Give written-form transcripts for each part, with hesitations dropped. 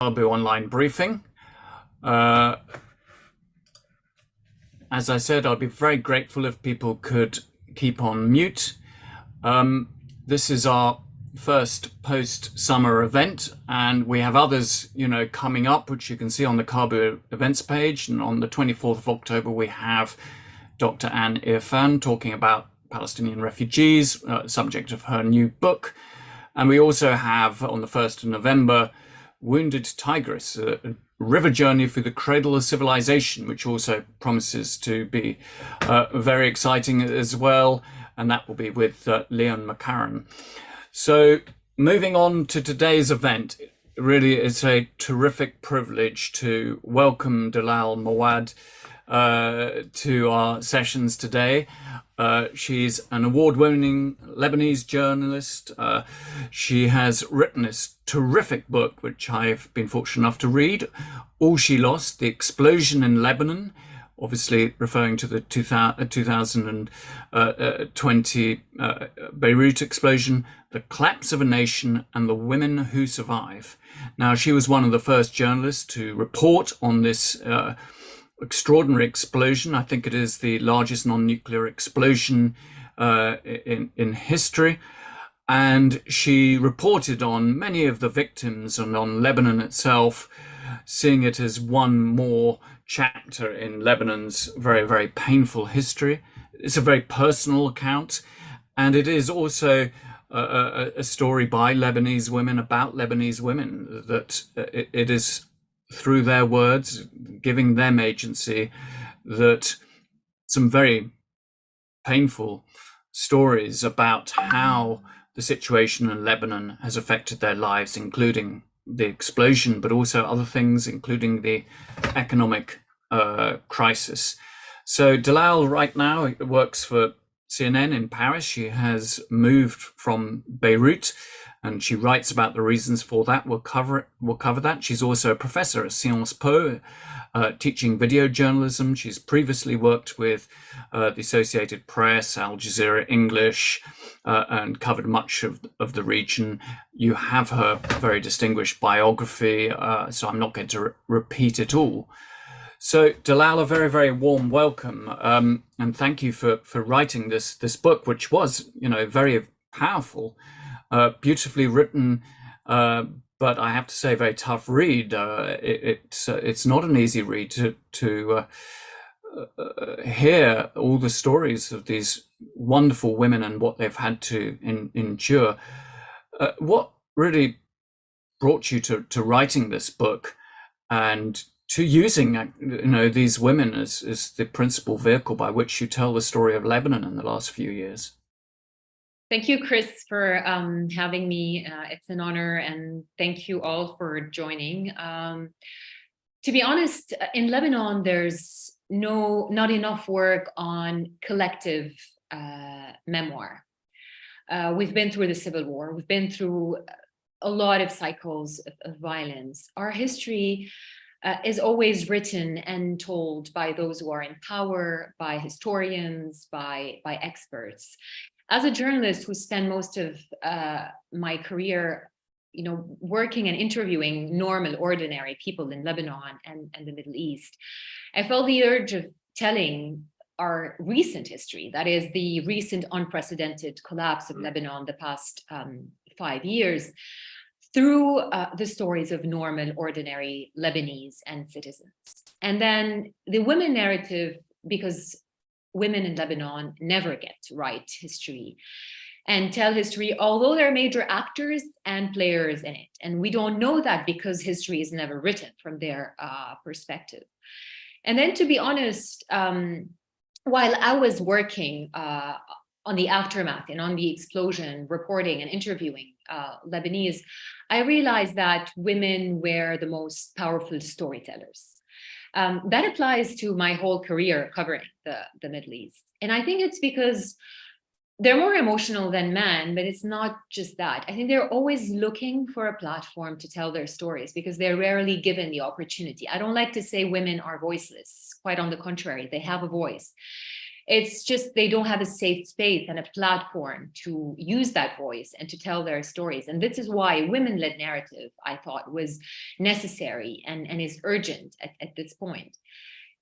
Caabu online briefing. Uh, as I said, I'd be very grateful if people could keep on mute. This is our first post-summer event, and we have others, coming up, which you can see on the Caabu events page. And on the 24th of October, we have Dr. Anne Irfan talking about Palestinian refugees, subject of her new book. And we also have, on the 1st of November, Wounded Tigress, a river journey through the cradle of civilization, which also promises to be very exciting as well. And that will be with Leon McCarran. So moving on to today's event, really it's a terrific privilege to welcome Dalal Mawad to our sessions today. She's an award-winning Lebanese journalist. She has written this terrific book, which I've been fortunate enough to read, All She Lost, The Explosion in Lebanon, obviously referring to the 2020 Beirut explosion, The Collapse of a Nation, and the Women Who Survive. Now, she was one of the first journalists to report on this extraordinary explosion. I think it is the largest non-nuclear explosion in history. And she reported on many of the victims and on Lebanon itself, seeing it as one more chapter in Lebanon's very, very painful history. It's a very personal account, and it is also a story by Lebanese women about Lebanese women, that it is through their words, giving them agency, that some very painful stories about how the situation in Lebanon has affected their lives, including the explosion, but also other things, including the economic crisis. So Dalal right now works for CNN in Paris. She has moved from Beirut, and she writes about the reasons for that. We'll cover that. She's also a professor at Sciences Po, teaching video journalism. She's previously worked with the Associated Press, Al Jazeera English, and covered much of the region. You have her very distinguished biography, so I'm not going to repeat it all. So Dalal, a very, very warm welcome, and thank you for writing this book, which was, very powerful. Beautifully written, but I have to say, very tough read. It's not an easy read to hear all the stories of these wonderful women and what they've had to endure. What really brought you to writing this book and to using, these women as the principal vehicle by which you tell the story of Lebanon in the last few years? Thank you, Chris, for having me. It's an honor, and thank you all for joining. To be honest, in Lebanon, there's not enough work on collective memoir. We've been through the Civil War. We've been through a lot of cycles of violence. Our history is always written and told by those who are in power, by historians, by experts. As a journalist who spent most of my career, working and interviewing normal, ordinary people in Lebanon and the Middle East, I felt the urge of telling our recent history, that is the recent unprecedented collapse of Lebanon the past 5 years, through the stories of normal, ordinary Lebanese and citizens. And then the women narrative, because women in Lebanon never get to write history and tell history, although they're major actors and players in it. And we don't know that because history is never written from their perspective. And then, to be honest, while I was working on the aftermath and on the explosion, reporting and interviewing Lebanese, I realized that women were the most powerful storytellers. That applies to my whole career covering the Middle East. And I think it's because they're more emotional than men, but it's not just that. I think they're always looking for a platform to tell their stories because they're rarely given the opportunity. I don't like to say women are voiceless. Quite on the contrary, they have a voice. It's just they don't have a safe space and a platform to use that voice and to tell their stories. And this is why women-led narrative, I thought, was necessary and is urgent at this point.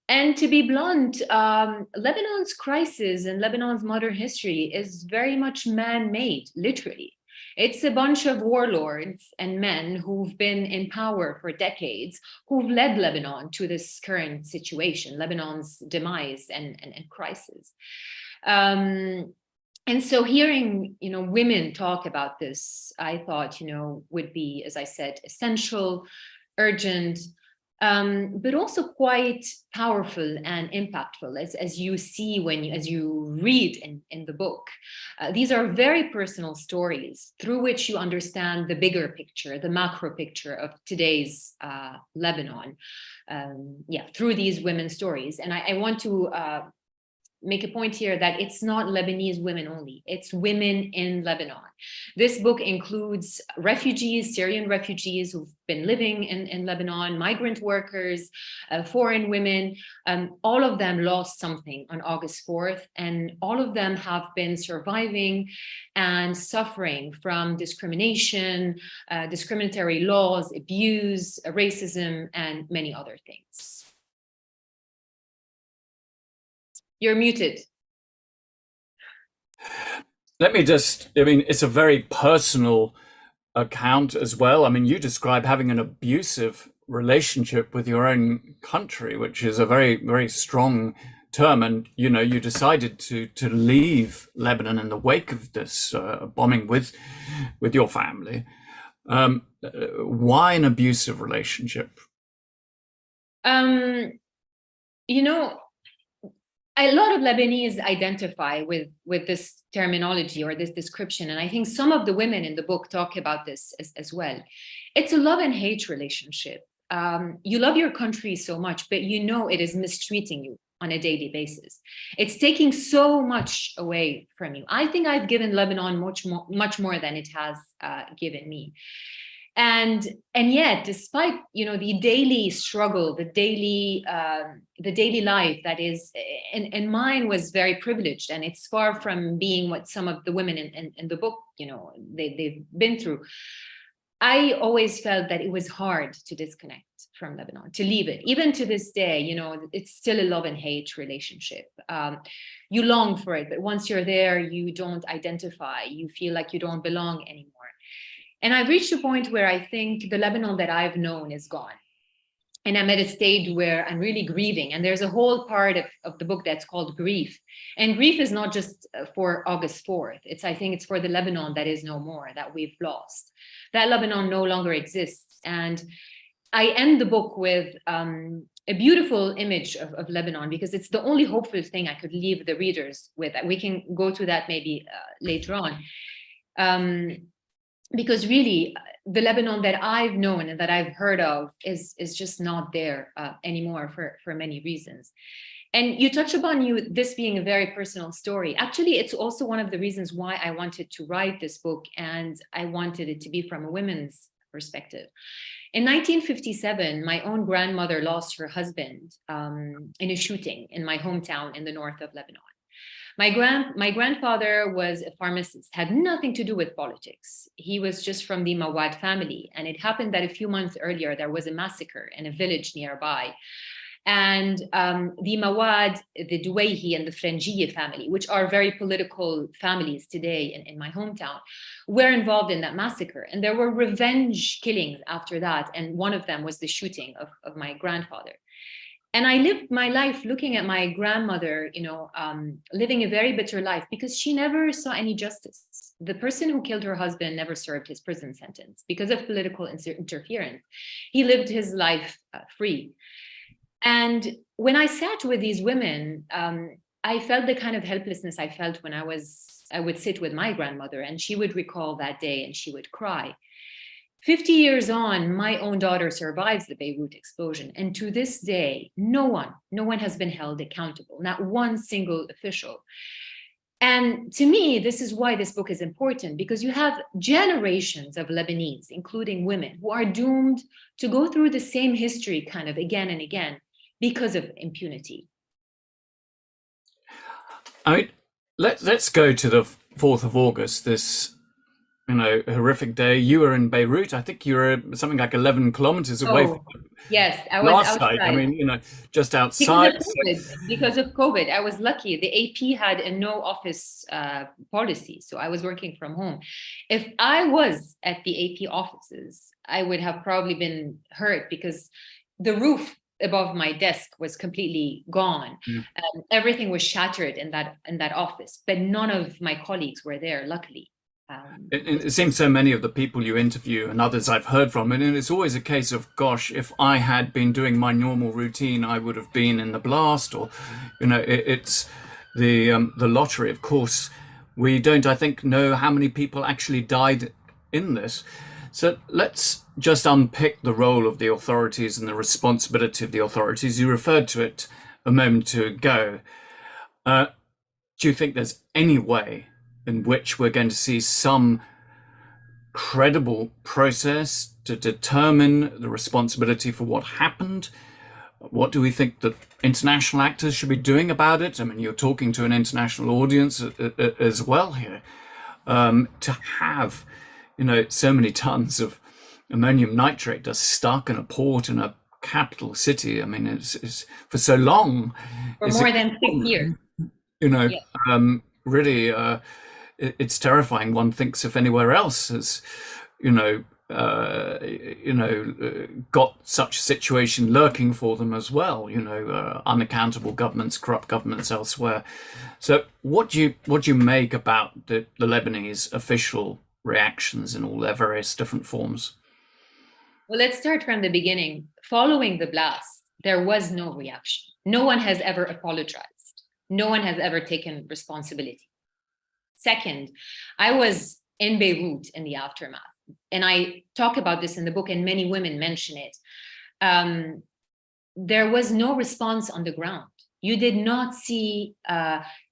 And to be blunt, Lebanon's crisis and Lebanon's modern history is very much man-made, literally. It's a bunch of warlords and men who've been in power for decades, who've led Lebanon to this current situation, Lebanon's demise and crisis. And so hearing, women talk about this, I thought, would be, as I said, essential, urgent, but also quite powerful and impactful, as you see as you read in the book. These are very personal stories through which you understand the bigger picture, the macro picture of today's Lebanon, through these women's stories. And I want to make a point here that it's not Lebanese women only, it's women in Lebanon. This book includes refugees, Syrian refugees who've been living in Lebanon, migrant workers, foreign women. All of them lost something on August 4th, and all of them have been surviving and suffering from discrimination, discriminatory laws, abuse, racism, and many other things. You're muted. Let me it's a very personal account as well. I mean, you describe having an abusive relationship with your own country, which is a very, very strong term. And, you decided to leave Lebanon in the wake of this bombing with your family. Why an abusive relationship? A lot of Lebanese identify with this terminology or this description. And I think some of the women in the book talk about this as well. It's a love and hate relationship. You love your country so much, but it is mistreating you on a daily basis. It's taking so much away from you. I think I've given Lebanon much more than it has given me. And yet, despite the daily struggle, the daily life that is, and mine was very privileged, and it's far from being what some of the women in the book they've been through. I always felt that it was hard to disconnect from Lebanon, to leave it. Even to this day, it's still a love and hate relationship. You long for it, but once you're there, you don't identify. You feel like you don't belong anymore. And I've reached a point where I think the Lebanon that I've known is gone. And I'm at a stage where I'm really grieving. And there's a whole part of the book that's called grief. And grief is not just for August 4th. I think it's for the Lebanon that is no more, that we've lost. That Lebanon no longer exists. And I end the book with a beautiful image of Lebanon, because it's the only hopeful thing I could leave the readers with. We can go to that maybe later on. Because really, the Lebanon that I've known and that I've heard of is just not there anymore for many reasons. And you touch upon this being a very personal story. Actually, it's also one of the reasons why I wanted to write this book, and I wanted it to be from a women's perspective. In 1957, my own grandmother lost her husband in a shooting in my hometown in the north of Lebanon. My grandfather was a pharmacist, had nothing to do with politics. He was just from the Mawad family. And it happened that a few months earlier, there was a massacre in a village nearby. And the Mawad, the Duwayhi, and the Frangiya family, which are very political families today in my hometown, were involved in that massacre. And there were revenge killings after that. And one of them was the shooting of my grandfather. And I lived my life looking at my grandmother, living a very bitter life, because she never saw any justice. The person who killed her husband never served his prison sentence because of political interference. He lived his life free. And when I sat with these women, I felt the kind of helplessness I felt when I would sit with my grandmother, and she would recall that day and she would cry. 50 years on, my own daughter survives the Beirut explosion. And to this day, no one has been held accountable, not one single official. And to me, this is why this book is important, because you have generations of Lebanese, including women, who are doomed to go through the same history kind of again and again because of impunity. I mean, let's go to the 4th of August, this, horrific day. You were in Beirut. I think you were something like 11 kilometers away from Oh, yes, I the was blast site. I outside. mean, just Because of outside. COVID, because of COVID, I was lucky. The AP had a no office policy, so I was working from home. If I was at the AP offices, I would have probably been hurt because the roof above my desk was completely gone. Yeah. Everything was shattered in that office, but none of my colleagues were there, luckily. It seems so many of the people you interview and others I've heard from, and it's always a case of, gosh, if I had been doing my normal routine, I would have been in the blast, or, it's the lottery. Of course, we don't, I think, know how many people actually died in this. So let's just unpick the role of the authorities and the responsibility of the authorities. You referred to it a moment ago. Do you think there's any way in which we're going to see some credible process to determine the responsibility for what happened? What do we think that international actors should be doing about it? I mean, you're talking to an international audience as well here. To have, so many tons of ammonium nitrate just stuck in a port in a capital city. I mean, it's for so long. for more than 6 years. Yeah. Really, it's terrifying. One thinks if anywhere else has, got such a situation lurking for them as well. Unaccountable governments, corrupt governments elsewhere. So, what do you make about the Lebanese official reactions in all their various different forms? Well, let's start from the beginning. Following the blast, there was no reaction. No one has ever apologized. No one has ever taken responsibility. Second, I was in Beirut in the aftermath, and I talk about this in the book, and many women mention it. There was no response on the ground. You did not see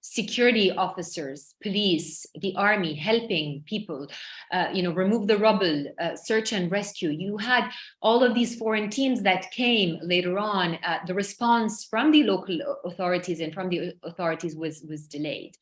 security officers, police, the army helping people, remove the rubble, search and rescue. You had all of these foreign teams that came later on. The response from the local authorities and from the authorities was delayed.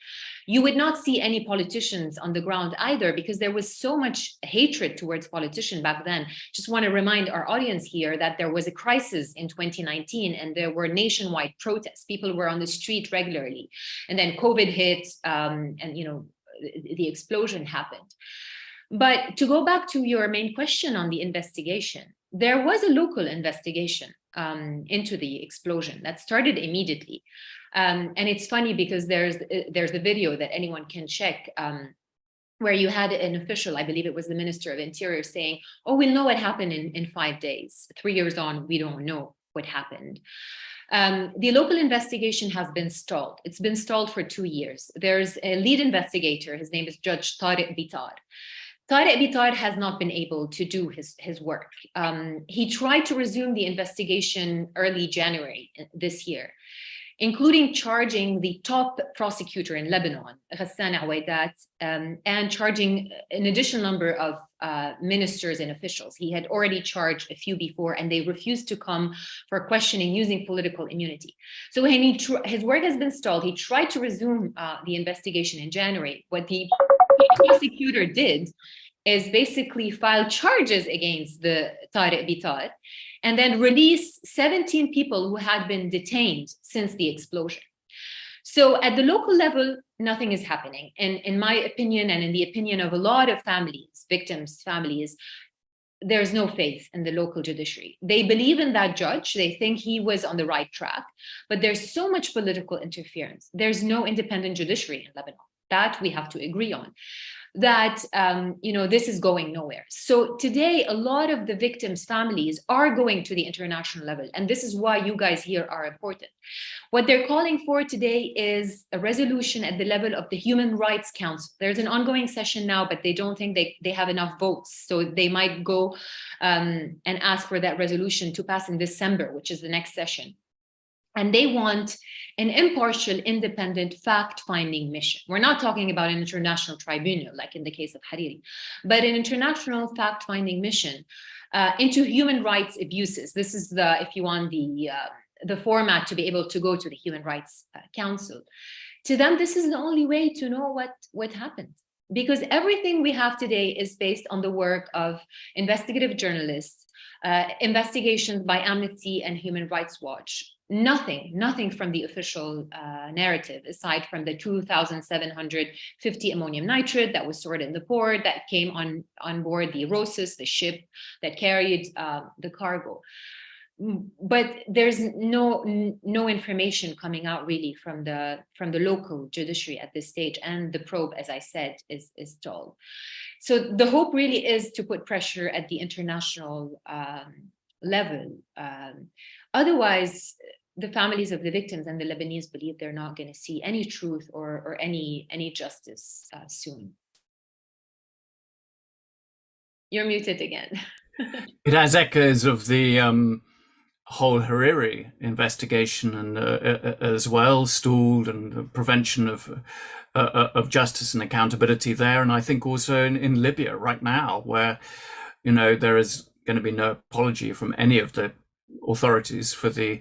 You would not see any politicians on the ground either, because there was so much hatred towards politicians back then. Just want to remind our audience here that there was a crisis in 2019 and there were nationwide protests. People were on the street regularly. And then COVID hit, and the explosion happened. But to go back to your main question on the investigation, there was a local investigation into the explosion that started immediately. And it's funny because there's a video that anyone can check, where you had an official, I believe it was the Minister of Interior, saying, "Oh, we'll know what happened in 5 days. 3 years on, we don't know what happened." The local investigation has been stalled. It's been stalled for 2 years. There's a lead investigator. His name is Judge Tariq Bitar. Tariq Bitar has not been able to do his work. He tried to resume the investigation early January this year, including charging the top prosecutor in Lebanon, Ghassan Awaidat, and charging an additional number of ministers and officials. He had already charged a few before, and they refused to come for questioning using political immunity. So when his work has been stalled, he tried to resume the investigation in January. What the prosecutor did is basically file charges against the Tariq Bitar, and then release 17 people who had been detained since the explosion. So at the local level, nothing is happening. And in my opinion, and in the opinion of a lot of families, victims' families, there's no faith in the local judiciary. They believe in that judge. They think he was on the right track, but there's so much political interference. There's no independent judiciary in Lebanon. That we have to agree on. That this is going nowhere. So today, a lot of the victims' families are going to the international level, and this is why you guys here are important. What they're calling for today is a resolution at the level of the Human Rights Council. There's an ongoing session now, but they don't think they have enough votes, so they might go and ask for that resolution to pass in December, which is the next session. And they want an impartial, independent fact-finding mission. We're not talking about an international tribunal, like in the case of Hariri, but an international fact-finding mission into human rights abuses. This is the, if you want, the format to be able to go to the Human Rights Council. To them, this is the only way to know what happened. Because everything we have today is based on the work of investigative journalists, investigations by Amnesty and Human Rights Watch. Nothing from the official narrative, aside from the 2,750 ammonium nitrate that was stored in the port that came on board the Rosas, the ship that carried the cargo. But there's no information coming out really from the local judiciary at this stage, and the probe, as I said, is stalled. So the hope really is to put pressure at the international level. Otherwise, the families of the victims and the Lebanese believe they're not going to see any truth or any justice soon. You're muted again. It has echoes of the whole Hariri investigation, and as well, stalled, and the prevention of justice and accountability there. And I think also in Libya right now, where, you know, there is going to be no apology from any of the authorities for the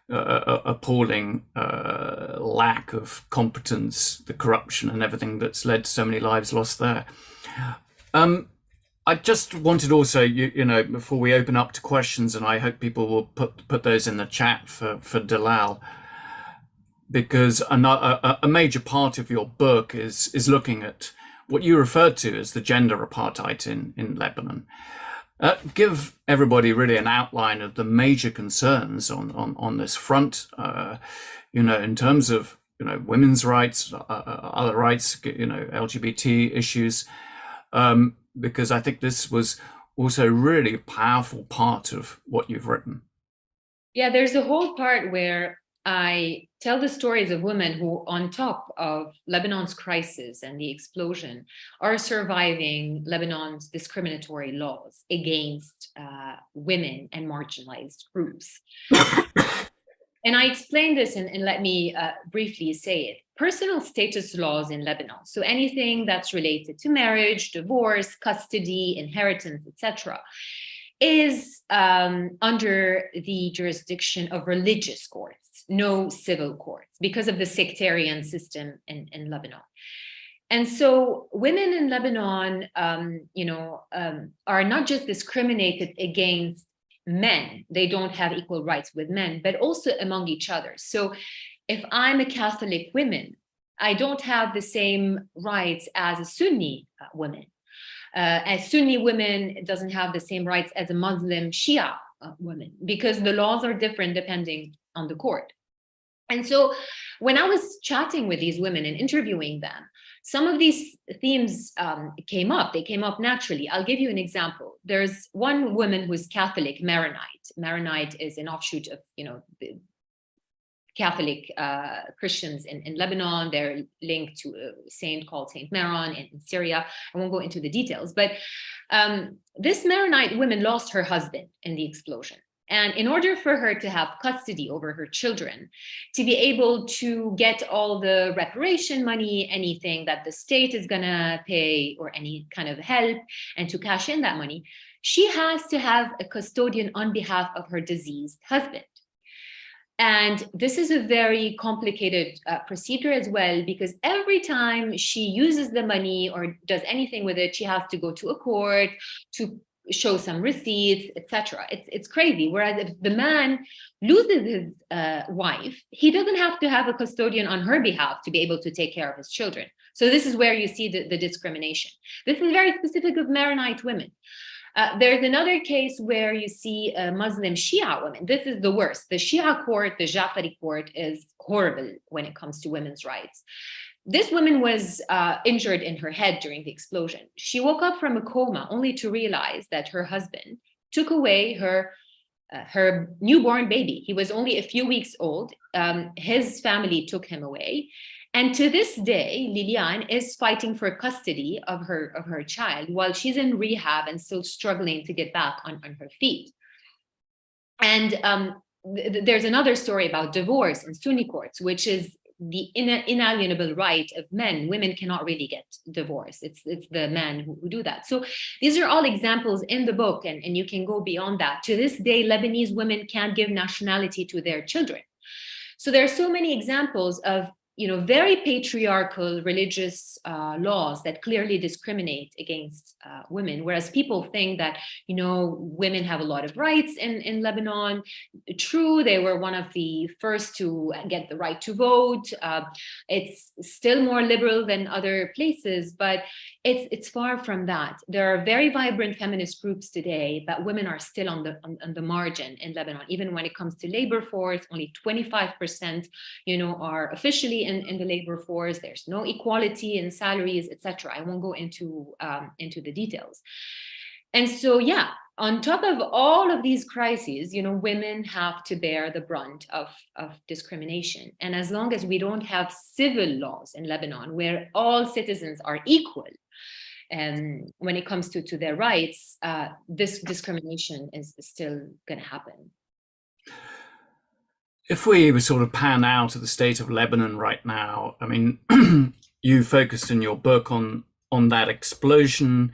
appalling lack of competence, the corruption, and everything that's led to so many lives lost there. I just wanted also, you know, before we open up to questions, and I hope people will put those in the chat for Dalal, because a major part of your book is looking at what you referred to as the gender apartheid in Lebanon. Give everybody really an outline of the major concerns on this front, you know, in terms of, you know, women's rights, other rights, you know, LGBT issues, because I think this was also really a powerful part of what you've written. Yeah, there's a whole part where I tell the stories of women who, on top of Lebanon's crisis and the explosion, are surviving Lebanon's discriminatory laws against women and marginalized groups. And I explained this, and let me briefly say it. Personal status laws in Lebanon, so anything that's related to marriage, divorce, custody, inheritance, etc., is under the jurisdiction of religious courts, no civil courts, because of the sectarian system in Lebanon. And so women in Lebanon, are not just discriminated against men, they don't have equal rights with men, but also among each other. So if I'm a Catholic woman, I don't have the same rights as a Sunni woman. A Sunni woman doesn't have the same rights as a Muslim Shia woman, because the laws are different depending on the court. And so when I was chatting with these women and interviewing them, some of these themes came up. They came up naturally. I'll give you an example. There's one woman who's Catholic, Maronite. Maronite is an offshoot of, the Catholic Christians in Lebanon. They're linked to a saint called Saint Maron in Syria. I won't go into the details, but this Maronite woman lost her husband in the explosion. And in order for her to have custody over her children, to be able to get all the reparation money, anything that the state is going to pay, or any kind of help, and to cash in that money, she has to have a custodian on behalf of her deceased husband. And this is a very complicated procedure as well, because every time she uses the money or does anything with it, she has to go to a court to show some receipts, etc. It's crazy. Whereas if the man loses his wife, he doesn't have to have a custodian on her behalf to be able to take care of his children. So this is where you see the discrimination. This is very specific of Maronite women. There's another case where you see a Muslim Shia women. This is the worst. The Shia court, the Jafari court, is horrible when it comes to women's rights. This woman was injured in her head during the explosion. She woke up from a coma only to realize that her husband took away her newborn baby. He was only a few weeks old. His family took him away. And to this day, Liliane is fighting for custody of her child while she's in rehab and still struggling to get back on her feet. And there's another story about divorce in Sunni courts, which is the inalienable right of men. Women cannot really get divorced. It's the men who do that. So these are all examples in the book, and you can go beyond that. To this day, Lebanese women can't give nationality to their children. So there are so many examples of very patriarchal religious laws that clearly discriminate against women, whereas people think that, women have a lot of rights in Lebanon. True, they were one of the first to get the right to vote. It's still more liberal than other places, but it's far from that. There are very vibrant feminist groups today, but women are still on the margin in Lebanon. Even when it comes to labor force, only 25%, are officially in the labor force. There's no equality in salaries, etc. I won't go into the details. And so, on top of all of these crises, women have to bear the brunt of discrimination. And as long as we don't have civil laws in Lebanon where all citizens are equal, and when it comes to their rights, this discrimination is still going to happen. If we sort of pan out of the state of Lebanon right now, I mean, you focused in your book on that explosion,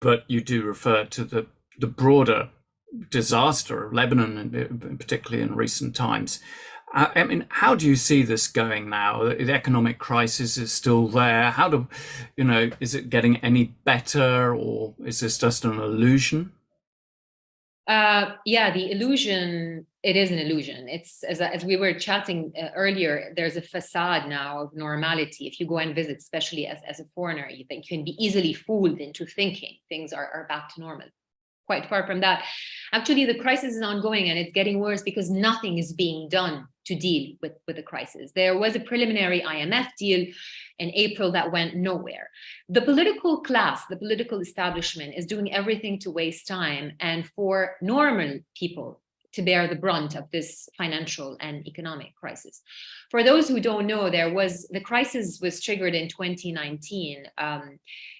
but you do refer to the broader disaster of Lebanon, and particularly in recent times. I mean, how do you see this going now? The economic crisis is still there. Is it getting any better, or is this just an illusion? The illusion, it is an illusion. It's as we were chatting earlier, there's a facade now of normality. If you go and visit, especially as a foreigner, you can be easily fooled into thinking things are back to normal. Quite far from that. Actually, the crisis is ongoing, and it's getting worse because nothing is being done to deal with the crisis. There was a preliminary IMF deal in April that went nowhere. The political class, the political establishment is doing everything to waste time and for normal people to bear the brunt of this financial and economic crisis. For those who don't know, the crisis was triggered in 2019.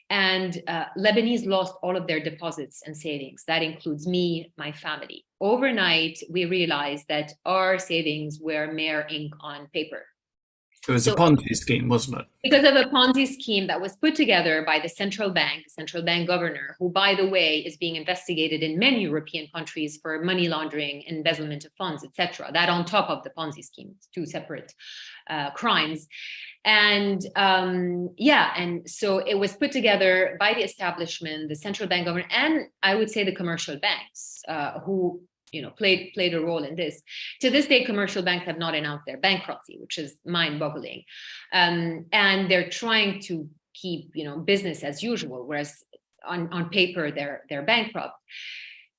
And Lebanese lost all of their deposits and savings. That includes me, my family. Overnight, we realized that our savings were mere ink on paper. It was a Ponzi scheme, wasn't it? Because of a Ponzi scheme that was put together by the central bank governor, who, by the way, is being investigated in many European countries for money laundering, embezzlement of funds, etc. That on top of the Ponzi scheme, two separate crimes. And and so it was put together by the establishment, the central bank governor, and I would say the commercial banks who played a role in this. To this day, commercial banks have not announced their bankruptcy, which is mind-boggling. And they're trying to keep business as usual, whereas on paper they're bankrupt.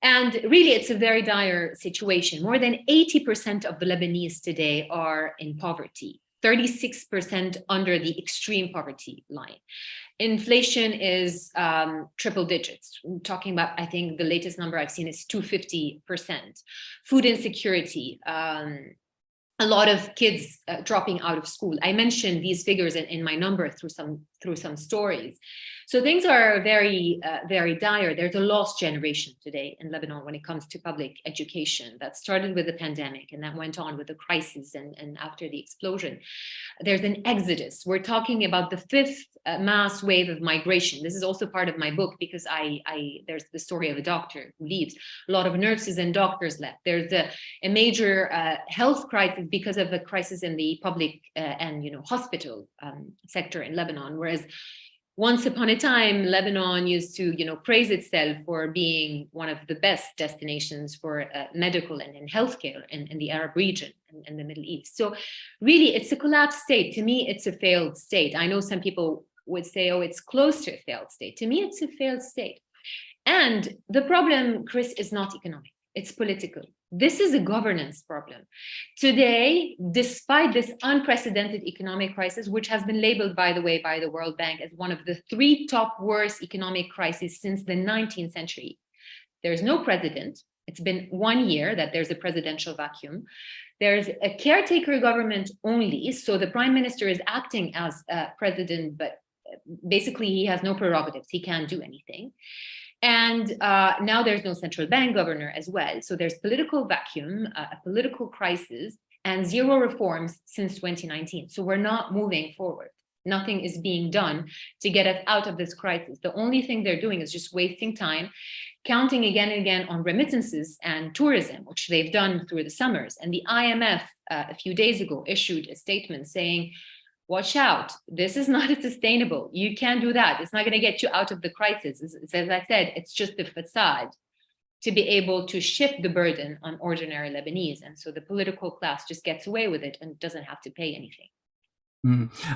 And really, it's a very dire situation. More than 80% of the Lebanese today are in poverty. 36% under the extreme poverty line. Inflation is triple digits. I'm talking about, I think the latest number I've seen is 250%. Food insecurity, a lot of kids dropping out of school. I mentioned these figures in my number through some stories. So things are very, very dire. There's a lost generation today in Lebanon when it comes to public education that started with the pandemic and that went on with the crisis and after the explosion. There's an exodus. We're talking about the fifth mass wave of migration. This is also part of my book because there's the story of a doctor who leaves. A lot of nurses and doctors left. There's a major health crisis because of a crisis in the public and hospital sector in Lebanon, whereas once upon a time, Lebanon used to, praise itself for being one of the best destinations for medical and healthcare in the Arab region and the Middle East. So really, it's a collapsed state. To me, it's a failed state. I know some people would say, oh, it's close to a failed state. To me, it's a failed state. And the problem, Chris, is not economic. It's political. This is a governance problem. Today, despite this unprecedented economic crisis, which has been labeled, by the way, by the World Bank as one of the 3 top worst economic crises since the 19th century, there's no president. It's been 1 year that there's a presidential vacuum. There's a caretaker government only. So the prime minister is acting as president, but basically he has no prerogatives. He can't do anything. And now there's no central bank governor as well. So there's political vacuum, a political crisis, and 0 reforms since 2019. So we're not moving forward. Nothing is being done to get us out of this crisis. The only thing they're doing is just wasting time, counting again and again on remittances and tourism, which they've done through the summers. And the IMF a few days ago issued a statement saying, watch out. This is not sustainable. You can't do that. It's not going to get you out of the crisis. As I said, it's just the facade to be able to shift the burden on ordinary Lebanese. And so the political class just gets away with it and doesn't have to pay anything.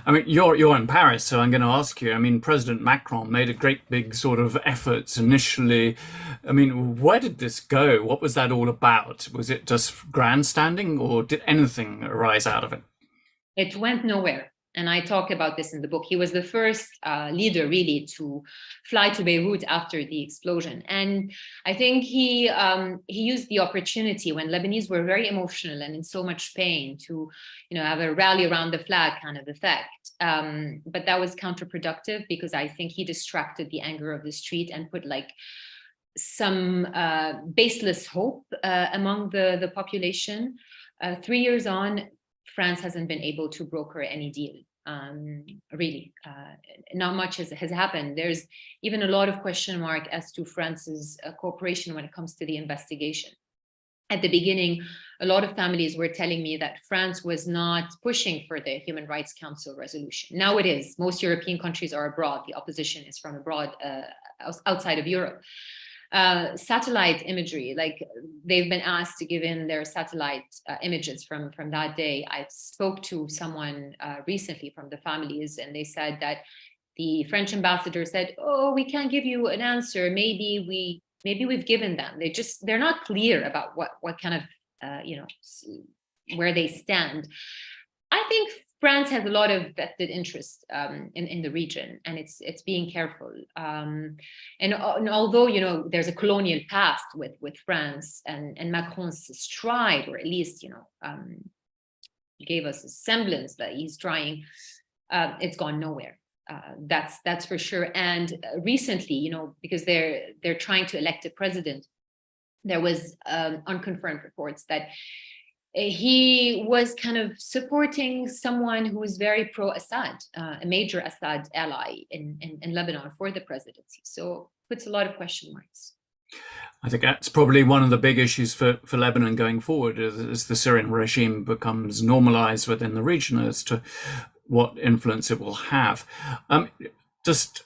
I mean, you're in Paris, so I'm going to ask you. I mean, President Macron made a great big sort of efforts initially. I mean, where did this go? What was that all about? Was it just grandstanding, or did anything arise out of it? It went nowhere. And I talk about this in the book. He was the first leader really to fly to Beirut after the explosion. And I think he used the opportunity when Lebanese were very emotional and in so much pain to, have a rally around the flag kind of effect. But that was counterproductive because I think he distracted the anger of the street and put like some baseless hope among the population. 3 years on, France hasn't been able to broker any deal. Really, not much has happened. There's even a lot of question mark as to France's cooperation when it comes to the investigation. At the beginning, a lot of families were telling me that France was not pushing for the Human Rights Council resolution. Now it is. Most European countries are abroad. The opposition is from abroad, outside of Europe. Satellite imagery, like they've been asked to give in their satellite images from that day. I spoke to someone recently from the families, and they said that the French ambassador said, "Oh, we can't give you an answer. Maybe we've given them." They're not clear about what kind of where they stand. I think France has a lot of vested interest in the region, and it's being careful. And although there's a colonial past with France, and Macron's tried, or at least gave us a semblance that he's trying, it's gone nowhere. That's for sure. And recently, because they're trying to elect a president, there was unconfirmed reports that he was kind of supporting someone who was very pro-Assad, a major Assad ally in Lebanon for the presidency. So puts a lot of question marks. I think that's probably one of the big issues for Lebanon going forward, as the Syrian regime becomes normalized within the region, as to what influence it will have. Just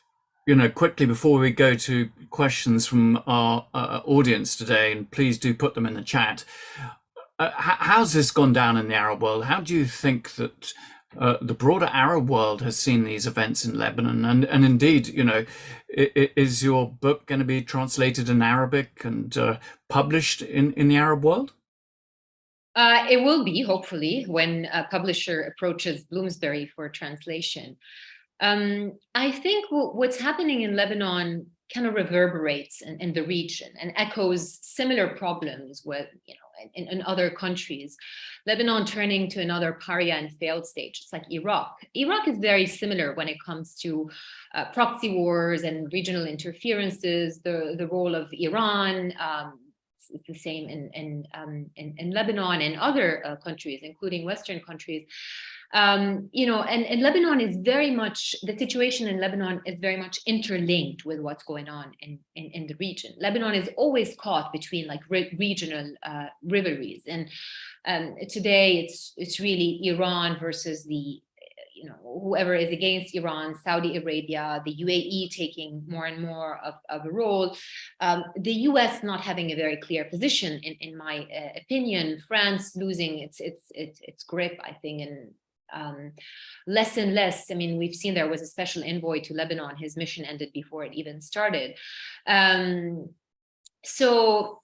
quickly before we go to questions from our audience today, and please do put them in the chat. How's this gone down in the Arab world? How do you think that the broader Arab world has seen these events in Lebanon? And indeed, is your book going to be translated in Arabic and published in the Arab world? It will be, hopefully, when a publisher approaches Bloomsbury for translation. I think what's happening in Lebanon kind of reverberates in the region and echoes similar problems with, in other countries. Lebanon turning to another pariah and failed stage. It's like Iraq. Iraq is very similar when it comes to proxy wars and regional interferences, the role of Iran. It's the same in Lebanon and other countries, including Western countries. And Lebanon is very much, the situation in Lebanon is very much interlinked with what's going on in the region. Lebanon is always caught between like regional rivalries. And today it's really Iran versus the, whoever is against Iran, Saudi Arabia, the UAE taking more and more of a role, the US not having a very clear position, in my opinion, France losing its grip, I think, and less and less. I mean, we've seen there was a special envoy to Lebanon. His mission ended before it even started. So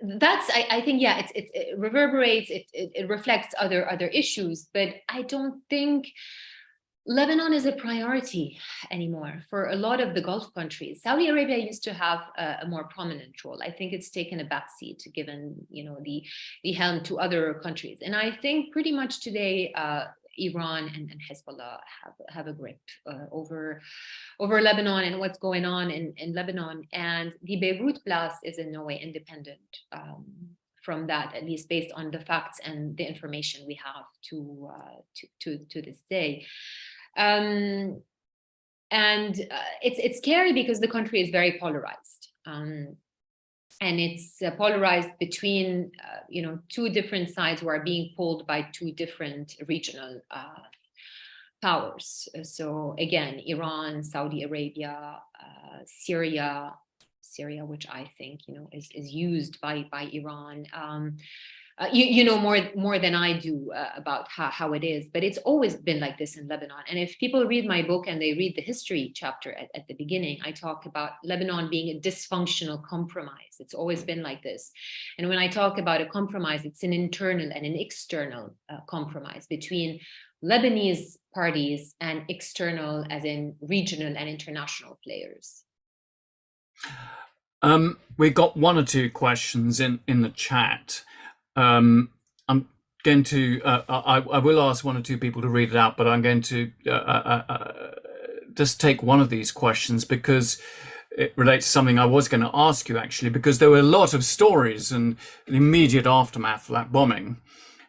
that's, I think, yeah, it reverberates, it reflects other issues, but I don't think Lebanon is a priority anymore for a lot of the Gulf countries. Saudi Arabia used to have a more prominent role. I think it's taken a backseat given, the helm to other countries. And I think pretty much today, Iran and Hezbollah have a grip over Lebanon and what's going on in Lebanon. And the Beirut blast is in no way independent from that, at least based on the facts and the information we have to this day. And it's scary because the country is very polarized. And it's polarized between, two different sides who are being pulled by two different regional powers. So again, Iran, Saudi Arabia, Syria, which I think is used by Iran. You know more than I do about how it is, but it's always been like this in Lebanon. And if people read my book and they read the history chapter at the beginning, I talk about Lebanon being a dysfunctional compromise. It's always been like this. And when I talk about a compromise, it's an internal and an external compromise between Lebanese parties and external, as in regional and international players. We got one or two questions in the chat. I'm going to, I will ask one or two people to read it out, but I'm going to just take one of these questions because it relates to something I was going to ask you actually, because there were a lot of stories and the immediate aftermath of that bombing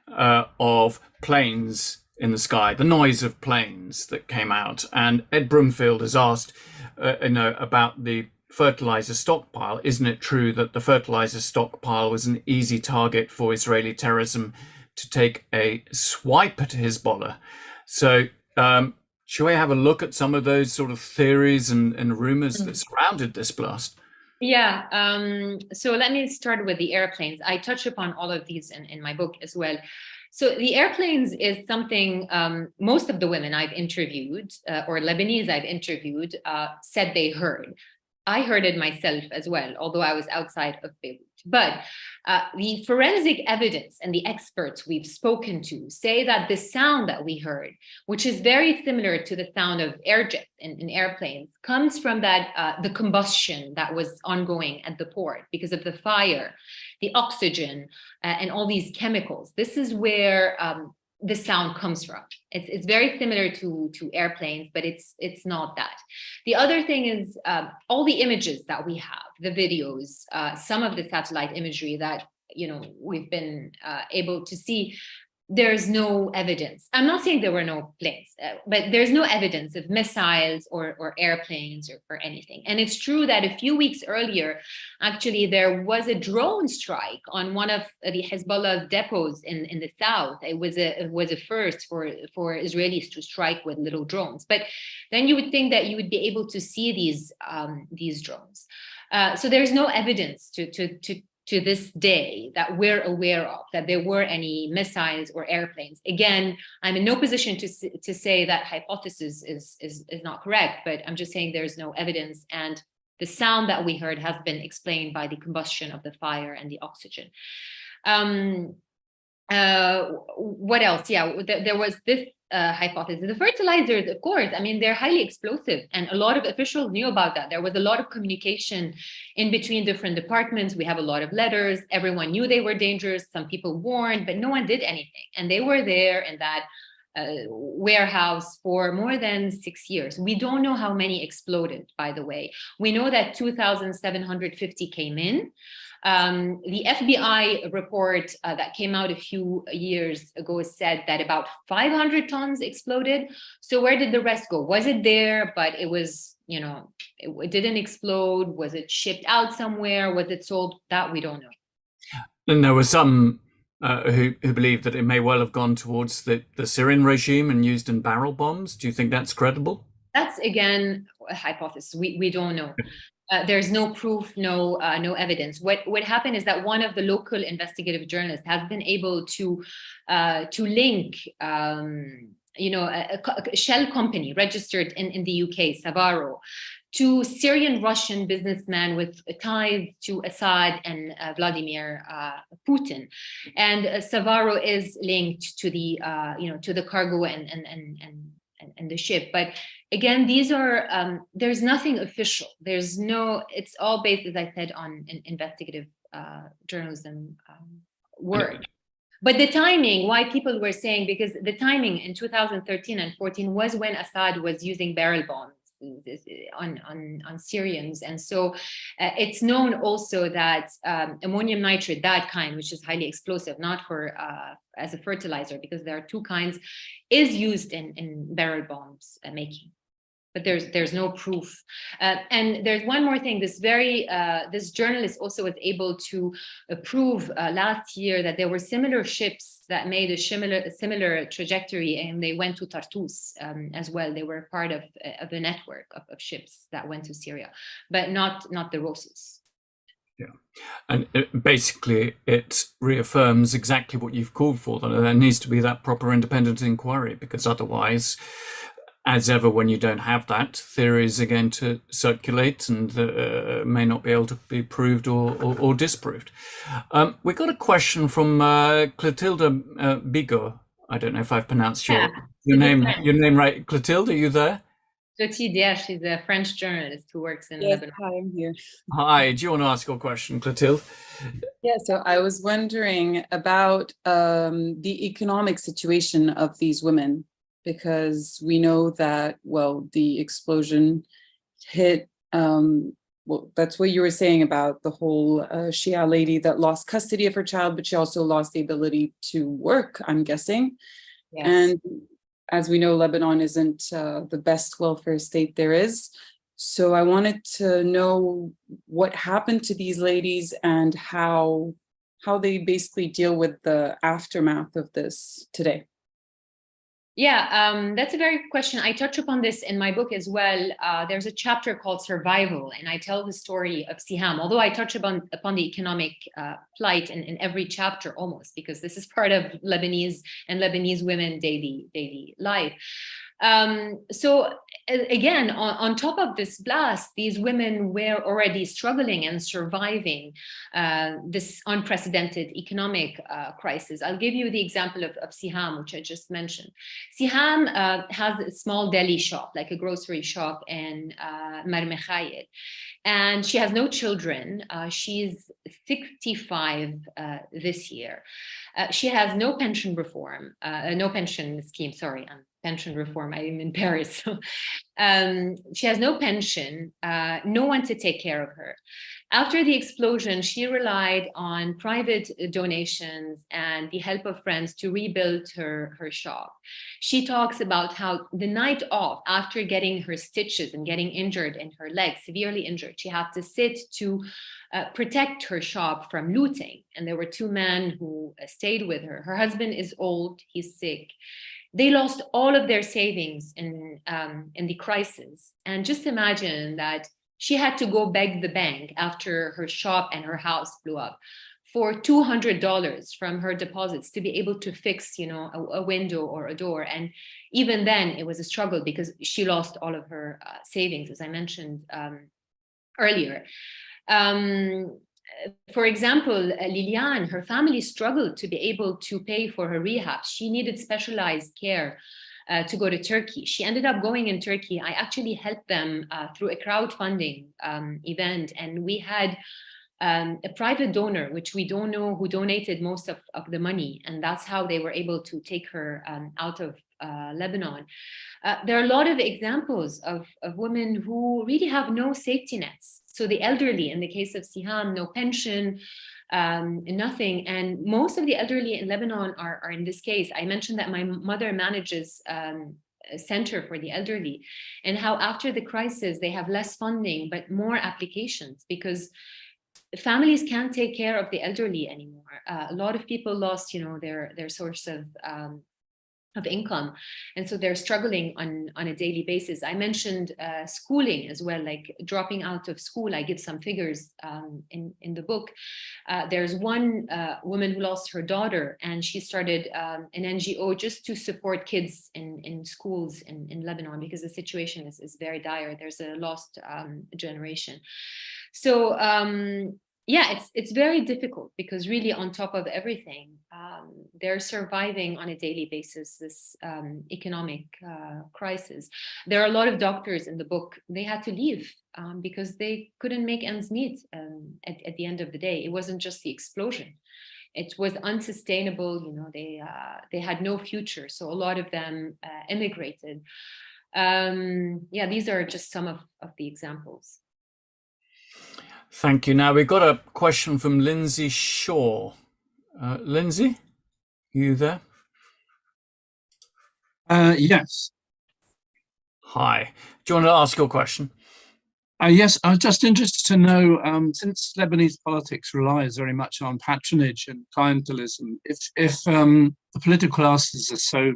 of planes in the sky, the noise of planes that came out. And Ed Broomfield has asked, about the fertilizer stockpile. Isn't it true that the fertilizer stockpile was an easy target for Israeli terrorism to take a swipe at Hezbollah? So shall we have a look at some of those sort of theories and rumors that surrounded this blast? Yeah, so let me start with the airplanes. I touch upon all of these in my book as well. So the airplanes is something most of the women I've interviewed or Lebanese I've interviewed said they heard. I heard it myself as well, although I was outside of Beirut. But the forensic evidence and the experts we've spoken to say that the sound that we heard, which is very similar to the sound of air jets in airplanes, comes from that the combustion that was ongoing at the port because of the fire, the oxygen, and all these chemicals. This is where the sound comes from. It's very similar to airplanes, but it's not that. The other thing is all the images that we have, the videos, some of the satellite imagery that we've been able to see. There's no evidence. I'm not saying there were no planes, but there's no evidence of missiles or airplanes or anything. And it's true that a few weeks earlier, actually, there was a drone strike on one of the Hezbollah's depots in the south. It was a first for Israelis to strike with little drones. But then you would think that you would be able to see these drones. So there's no evidence to this day that we're aware of that there were any missiles or airplanes. Again, I'm in no position to say that hypothesis is not correct, but I'm just saying there's no evidence, and the sound that we heard has been explained by the combustion of the fire and the oxygen. What else? Yeah, there was this hypothesis. The fertilizers, of course, I mean, they're highly explosive, and a lot of officials knew about that. There was a lot of communication in between different departments. We have a lot of letters. Everyone knew they were dangerous. Some people warned, but no one did anything. And they were there in that warehouse for more than 6 years. We don't know how many exploded, by the way. We know that 2,750 came in. The FBI report that came out a few years ago said that about 500 tons exploded. So where did the rest go? Was it there, but it was, it didn't explode? Was it shipped out somewhere? Was it sold? That we don't know. And there were some who believe that it may well have gone towards the Syrian regime and used in barrel bombs. Do you think that's credible? That's, again, a hypothesis. We don't know. There's no proof, no evidence. What happened is that one of the local investigative journalists has been able to link, a shell company registered in the UK, Savaro, to Syrian-Russian businessman with ties to Assad and Vladimir Putin, and Savaro is linked to the cargo and the ship. But again, these are there's nothing official. It's all based, as I said, on investigative journalism work. But the timing, why people were saying, because the timing in 2013 and 14 was when Assad was using barrel bombs on Syrians. And so it's known also that ammonium nitrate, that kind, which is highly explosive, not for as a fertilizer, because there are two kinds, is used in barrel bombs making. but there's no proof. And there's one more thing. This journalist also was able to prove last year that there were similar ships that made a similar trajectory, and they went to Tartus as well. They were part of a network of ships that went to Syria, but not the Rosas. Yeah, and basically it reaffirms exactly what you've called for, that there needs to be that proper independent inquiry, because otherwise, as ever, when you don't have that, theories are going to circulate and may not be able to be proved or disproved. We got a question from Clotilde Bigot. I don't know if I've pronounced your name right. Clotilde, are you there? Clotilde, she's a French journalist who works in Lebanon. Hi, I'm here. Hi, do you want to ask your question, Clotilde? Yeah, so I was wondering about the economic situation of these women, because we know that, well, the explosion hit, well, that's what you were saying about the whole Shia lady that lost custody of her child, but she also lost the ability to work, I'm guessing. Yes. And as we know, Lebanon isn't the best welfare state there is. So I wanted to know what happened to these ladies and how they basically deal with the aftermath of this today. Yeah, that's a very good question. I touch upon this in my book as well. There's a chapter called Survival, and I tell the story of Siham, although I touch upon the economic plight in every chapter almost, because this is part of Lebanese women daily life. So again, on top of this blast, these women were already struggling and surviving this unprecedented economic crisis. I'll give you the example of Siham, which I just mentioned. Siham has a small deli shop, like a grocery shop in Marmekhayel, and she has no children. She's 65 this year. She has no pension scheme, sorry, pension reform. I'm in Paris. She has no pension, no one to take care of her. After the explosion, she relied on private donations and the help of friends to rebuild her shop. She talks about how the night off, after getting her stitches and getting injured in her leg, severely injured, she had to sit to protect her shop from looting. And there were two men who stayed with her. Her husband is old, he's sick. They lost all of their savings in the crisis. And just imagine that she had to go beg the bank after her shop and her house blew up for $200 from her deposits to be able to fix, a window or a door. And even then, it was a struggle because she lost all of her savings, as I mentioned earlier. For example, Liliane, her family struggled to be able to pay for her rehab. She needed specialized care to go to Turkey. She ended up going in Turkey. I actually helped them through a crowdfunding event, and we had a private donor, which we don't know who donated most of the money, and that's how they were able to take her out of Lebanon. There are a lot of examples of women who really have no safety nets. So the elderly, in the case of Siham, no pension, nothing. And most of the elderly in Lebanon are in this case. I mentioned that my mother manages a center for the elderly, and how after the crisis, they have less funding, but more applications, because families can't take care of the elderly anymore. A lot of people lost, their source of income, and so they're struggling on a daily basis. I mentioned schooling as well, like dropping out of school. I give some figures in the book. There's one woman who lost her daughter, and she started an NGO just to support kids in schools in Lebanon, because the situation is very dire. There's a lost generation. So yeah, it's very difficult, because really on top of everything, they're surviving on a daily basis this economic crisis. There are a lot of doctors in the book. They had to leave because they couldn't make ends meet at the end of the day. It wasn't just the explosion. It was unsustainable. They had no future. So a lot of them immigrated. Yeah, these are just some of the examples. Thank you. Now we've got a question from Lindsay Shaw. Lindsay, are you there? Yes. Hi. Do you want to ask your question? Yes, I was just interested to know, since Lebanese politics relies very much on patronage and clientelism, if the political classes are so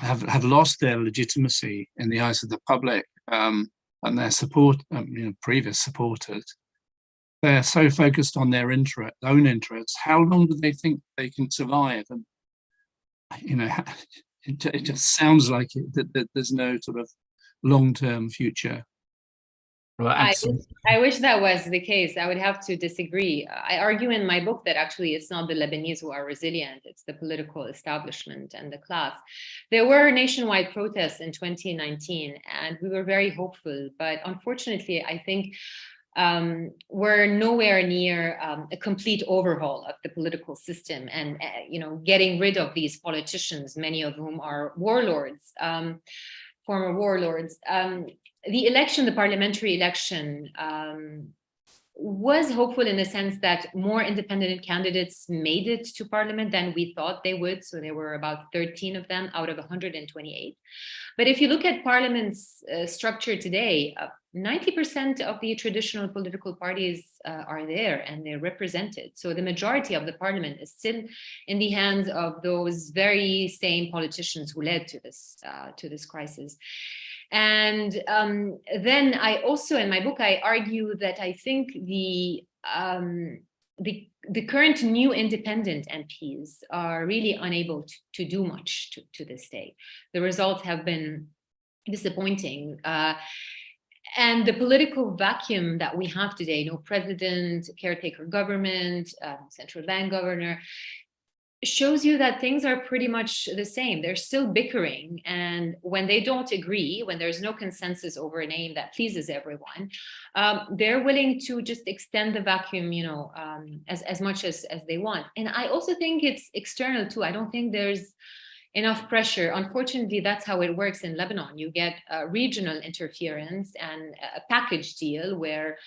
have lost their legitimacy in the eyes of the public, and their previous supporters, they're so focused on their own interests. How long do they think they can survive? And it just sounds like that there's no sort of long-term future. Well, absolutely. I wish that was the case. I would have to disagree. I argue in my book that actually it's not the Lebanese who are resilient, it's the political establishment and the class. There were nationwide protests in 2019, and we were very hopeful. But unfortunately, I think we're nowhere near a complete overhaul of the political system and, getting rid of these politicians, many of whom are warlords, former warlords. The parliamentary election, was hopeful in the sense that more independent candidates made it to parliament than we thought they would. So there were about 13 of them out of 128. But if you look at parliament's structure today, 90% of the traditional political parties are there and they're represented. So the majority of the parliament is still in the hands of those very same politicians who led to this crisis. And then I also, in my book, I argue that I think the current new independent MPs are really unable to do much to this day. The results have been disappointing. And the political vacuum that we have today, no president, caretaker government, central bank governor, shows you that things are pretty much the same. They're still bickering. And when they don't agree, when there's no consensus over a name that pleases everyone, they're willing to just extend the vacuum, as much as they want. And I also think it's external too. I don't think there's enough pressure. Unfortunately, that's how it works in Lebanon. You get regional interference and a package deal where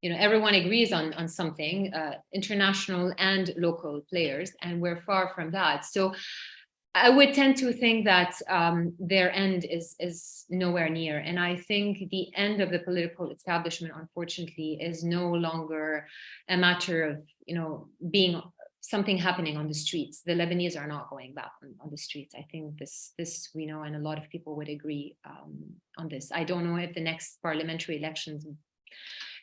everyone agrees on something, international and local players, and we're far from that. So I would tend to think that their end is nowhere near. And I think the end of the political establishment, unfortunately, is no longer a matter of, being something happening on the streets. The Lebanese are not going back on the streets. I think this we know, and a lot of people would agree on this. I don't know if the next parliamentary elections,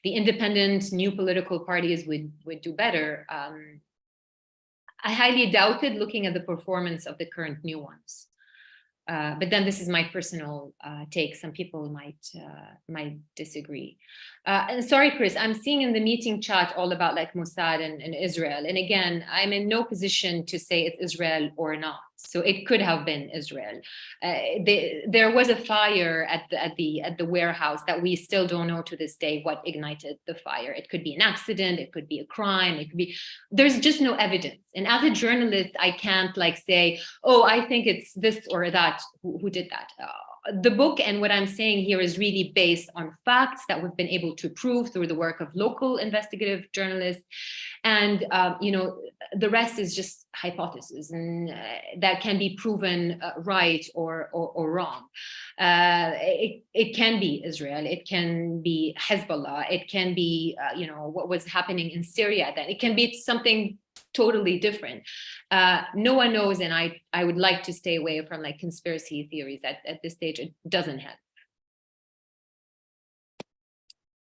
the independent new political parties would do better. I highly doubt it, looking at the performance of the current new ones. But then this is my personal take. Some people might disagree. And sorry, Chris, I'm seeing in the meeting chat all about like Mossad and Israel. And again, I'm in no position to say it's Israel or not. So it could have been Israel. There was a fire at the warehouse that we still don't know to this day what ignited the fire. It could be an accident. It could be a crime. It could be. There's just no evidence. And as a journalist, I can't say, oh, I think it's this or that who did that. The book and what I'm saying here is really based on facts that we've been able to prove through the work of local investigative journalists. And, the rest is just hypothesis, and that can be proven right or wrong. It can be Israel, it can be Hezbollah, it can be, what was happening in Syria, then it can be something totally different. No one knows, and I would like to stay away from conspiracy theories at this stage. It doesn't help.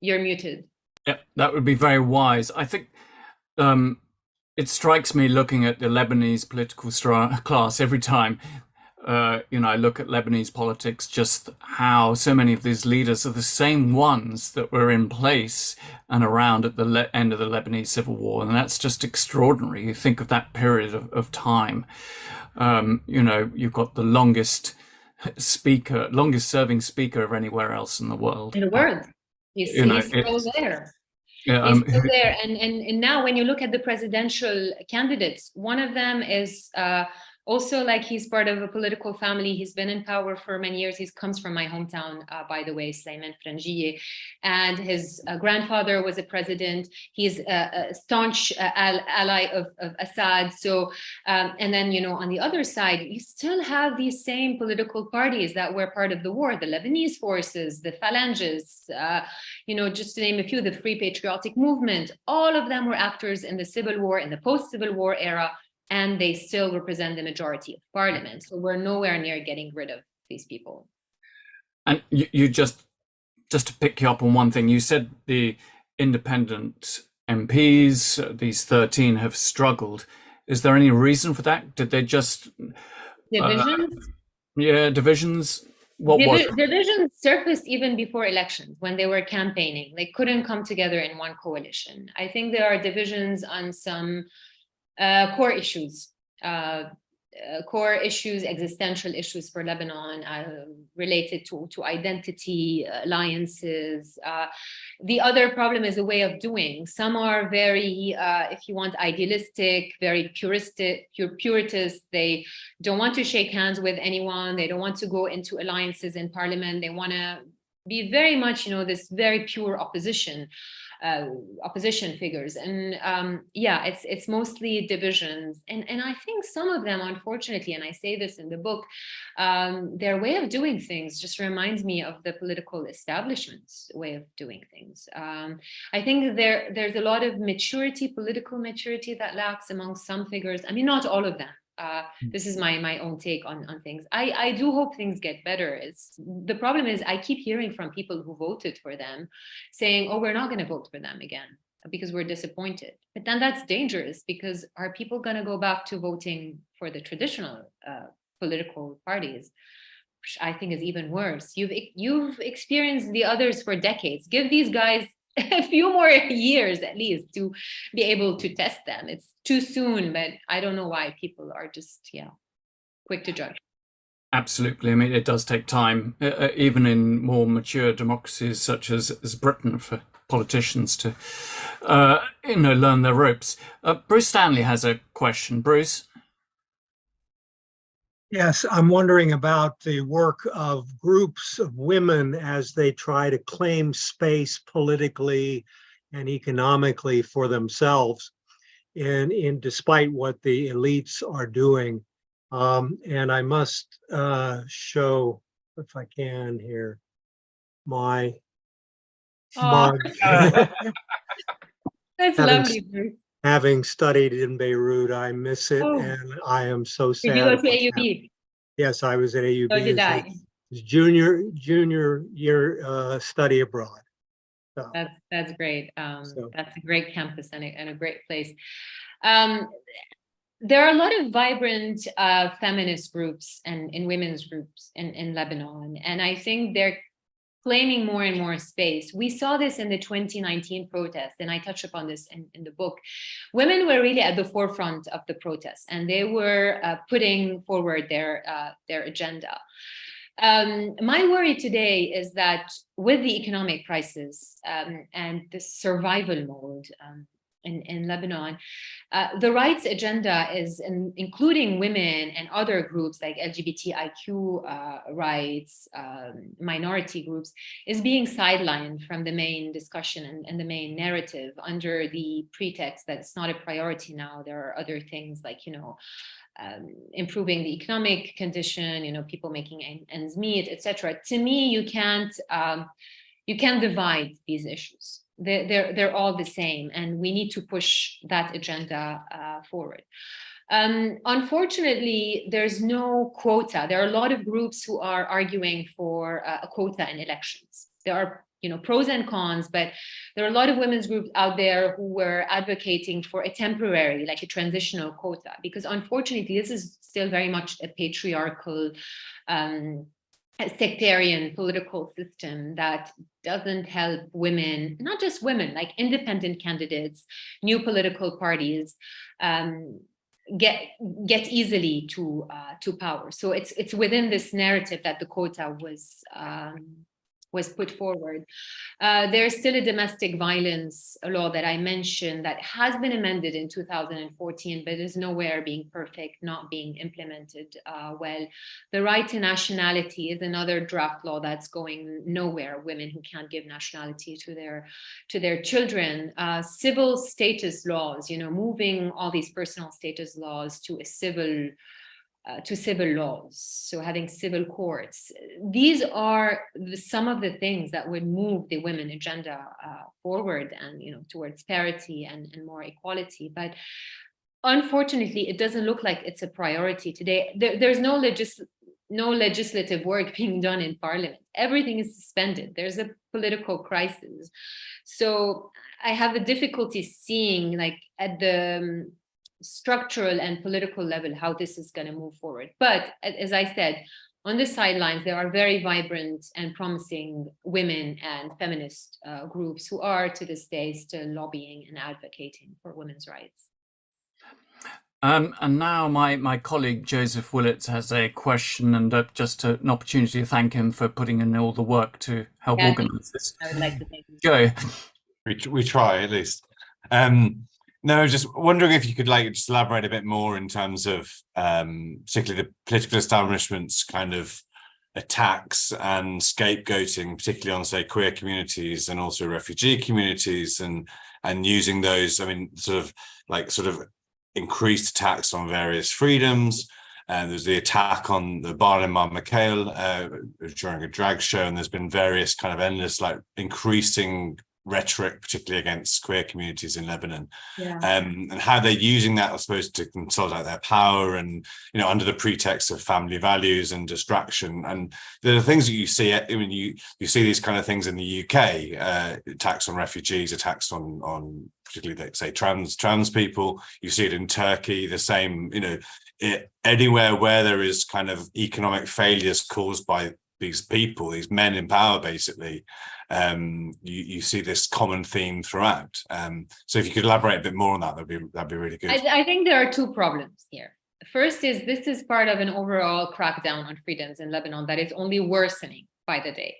You're muted. Yeah, that would be very wise. I think it strikes me, looking at the Lebanese political class every time, I look at Lebanese politics, just how so many of these leaders are the same ones that were in place and around at the end of the Lebanese civil war. And that's just extraordinary. You think of that period of time. You've got the longest serving speaker of anywhere else in the world. In the world. He's still there. Yeah, He's still there. And now when you look at the presidential candidates, one of them is Also, like, he's part of a political family. He's been in power for many years. He comes from my hometown, by the way, Slayman Frangieh, and his grandfather was a president. He's a staunch ally of Assad. So, and then, you know, on the other side, you still have these same political parties that were part of the war, the Lebanese forces, the phalanges, you know, just to name a few, the Free Patriotic Movement. All of them were actors in the Civil War, in the post-Civil War era, and they still represent the majority of parliament. So we're nowhere near getting rid of these people. And you just to pick you up on one thing, you said the independent MPs, these 13, have struggled. Is there any reason for that? Did they just Divisions? Divisions? Divisions surfaced even before elections when they were campaigning. They couldn't come together in one coalition. I think there are divisions on some core issues, existential issues for Lebanon, related to identity, alliances. The other problem is a way of doing. Some are very, if you want, idealistic, very puritist. They don't want to shake hands with anyone. They don't want to go into alliances in parliament. They want to be very much, you know, this very pure opposition figures. And yeah, it's mostly divisions. And I think some of them, unfortunately, and I say this in the book, their way of doing things just reminds me of the political establishment's way of doing things. I think there's a lot of maturity, political maturity, that lacks among some figures. I mean, not all of them. This is my own take on things. I do hope things get better. The problem is I keep hearing from people who voted for them saying, oh, we're not going to vote for them again because we're disappointed. But then that's dangerous, because are people going to go back to voting for the traditional political parties, which I think is even worse? You've experienced the others for decades. Give these guys a few more years at least to be able to test them. It's too soon, but I don't know why people are just quick to judge. Absolutely. I mean, it does take time, even in more mature democracies such as Britain, for politicians to learn their ropes. Bruce Stanley has a question. Bruce? Yes, I'm wondering about the work of groups of women as they try to claim space politically and economically for themselves, and despite what the elites are doing. And I must show, if I can here, my mug. That's lovely, Bruce. Having studied in Beirut, I miss it, and I am so sad. Did you go to AUB? Yes, I was at AUB. So did I. Junior year study abroad. So. That's great. That's a great campus and a great place. There are a lot of vibrant feminist groups and women's groups in Lebanon, and I think they're claiming more and more space. We saw this in the 2019 protests, and I touch upon this in the book. Women were really at the forefront of the protests, and they were putting forward their agenda. My worry today is that with the economic crisis and the survival mode in Lebanon, the rights agenda is including women and other groups like LGBTIQ rights, minority groups, is being sidelined from the main discussion and the main narrative under the pretext that it's not a priority now. There are other things like, improving the economic condition, people making ends meet, etc. To me, you can't divide these issues. They're all the same, and we need to push that agenda forward. Unfortunately, there's no quota. There are a lot of groups who are arguing for a quota in elections. There are pros and cons, but there are a lot of women's groups out there who were advocating for a temporary, like a transitional quota, because unfortunately, this is still very much a patriarchal, sectarian political system that doesn't help women, not just women, like independent candidates, new political parties, get easily to power. So it's within this narrative that the quota was was put forward. There's still a domestic violence law that I mentioned that has been amended in 2014, but is nowhere being perfect, not being implemented well. The right to nationality is another draft law that's going nowhere. Women who can't give nationality to their children. Civil status laws, moving all these personal status laws to civil laws, so having civil courts. These are some of the things that would move the women agenda forward and towards parity and more equality. But unfortunately, it doesn't look like it's a priority today. There's no legislative work being done in Parliament. Everything is suspended. There's a political crisis. So I have a difficulty seeing, like, at the structural and political level, how this is going to move forward. But as I said, on the sidelines, there are very vibrant and promising women and feminist groups who are to this day still lobbying and advocating for women's rights. And now my colleague Joseph Willett has a question, and just an opportunity to thank him for putting in all the work to help organise this. I would like to thank you. Joe. We try, at least. No, just wondering if you could just elaborate a bit more in terms of particularly the political establishment's kind of attacks and scapegoating, particularly on, say, queer communities and also refugee communities, and using those, sort of increased attacks on various freedoms. And there's the attack on the Barlema Mikhail during a drag show, and there's been various kind of endless, increasing rhetoric, particularly against queer communities in Lebanon, and how they're using that, I suppose, to consolidate their power, and under the pretext of family values and distraction. And there are things that you see. You see these kind of things in the UK, attacks on refugees, attacks on particularly, say, trans people. You see it in Turkey, the same. Anywhere where there is kind of economic failures caused by these people, these men in power, basically. You see this common theme throughout. So if you could elaborate a bit more on that, that'd be really good. I think there are two problems here. First is this is part of an overall crackdown on freedoms in Lebanon that is only worsening by the day.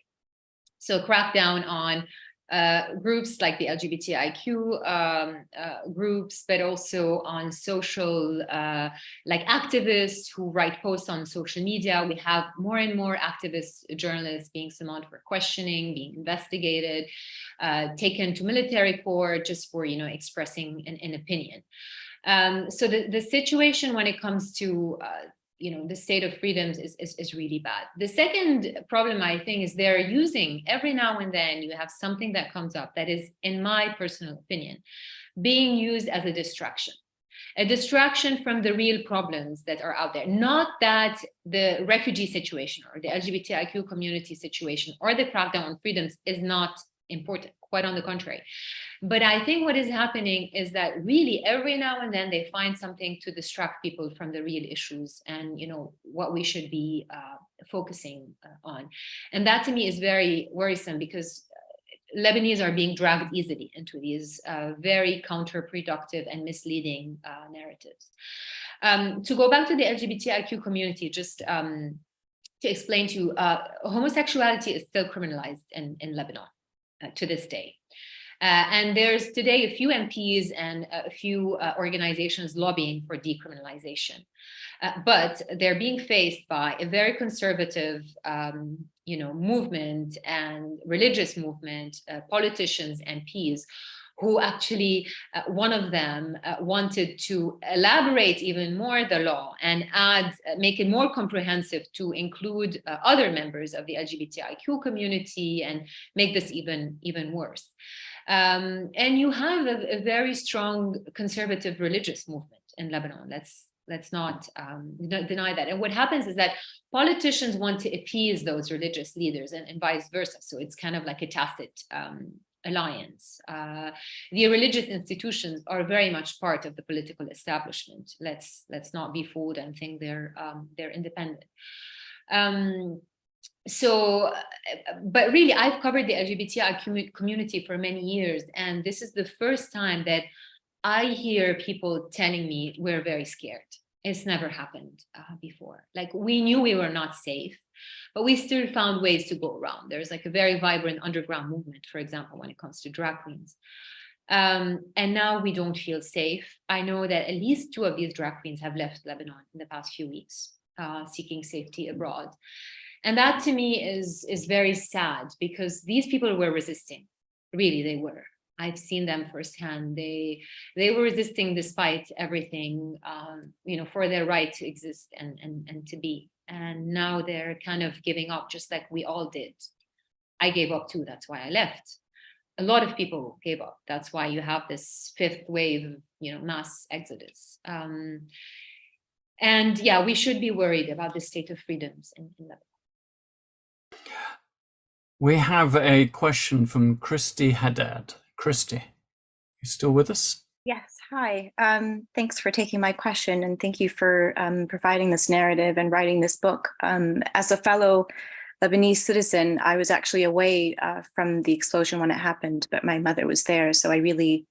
So crackdown on groups like the LGBTIQ groups, but also on social, like activists who write posts on social media. We have more and more activist journalists being summoned for questioning, being investigated, taken to military court just for, expressing an opinion. So the situation when it comes to the state of freedoms is really bad. The second problem, I think, is they're using, every now and then you have something that comes up that is, in my personal opinion, being used as a distraction from the real problems that are out there. Not that the refugee situation or the LGBTIQ community situation or the crackdown on freedoms is not important, quite on the contrary. But I think what is happening is that really every now and then they find something to distract people from the real issues and what we should be focusing on. And that to me is very worrisome, because Lebanese are being dragged easily into these very counterproductive and misleading narratives. To go back to the LGBTIQ community, just to explain to you, homosexuality is still criminalized in Lebanon to this day. And there's today a few MPs and a few organizations lobbying for decriminalization. But they're being faced by a very conservative movement and religious movement, politicians, MPs, who actually, one of them wanted to elaborate even more the law and make it more comprehensive to include other members of the LGBTIQ community and make this even worse. And you have a very strong conservative religious movement in Lebanon. Let's not deny that. And what happens is that politicians want to appease those religious leaders and vice versa. So it's kind of like a tacit alliance. The religious institutions are very much part of the political establishment. Let's not be fooled and think they're independent. But really, I've covered the LGBTI community for many years, and this is the first time that I hear people telling me we're very scared. It's never happened before. Like, we knew we were not safe, but we still found ways to go around. There's like a very vibrant underground movement, for example, when it comes to drag queens. And now we don't feel safe. I know that at least 2 of these drag queens have left Lebanon in the past few weeks, seeking safety abroad. And that to me is very sad, because these people were resisting. Really, they were. I've seen them firsthand. They were resisting despite everything, for their right to exist and to be. And now they're kind of giving up, just like we all did. I gave up too. That's why I left. A lot of people gave up. That's why you have this 5th wave, mass exodus. And yeah, we should be worried about the state of freedoms in Lebanon. We have a question from Christy Haddad. Christy, you still with us? Yes, hi. Thanks for taking my question, and thank you for providing this narrative and writing this book. As a fellow Lebanese citizen, I was actually away from the explosion when it happened, but my mother was there, so I really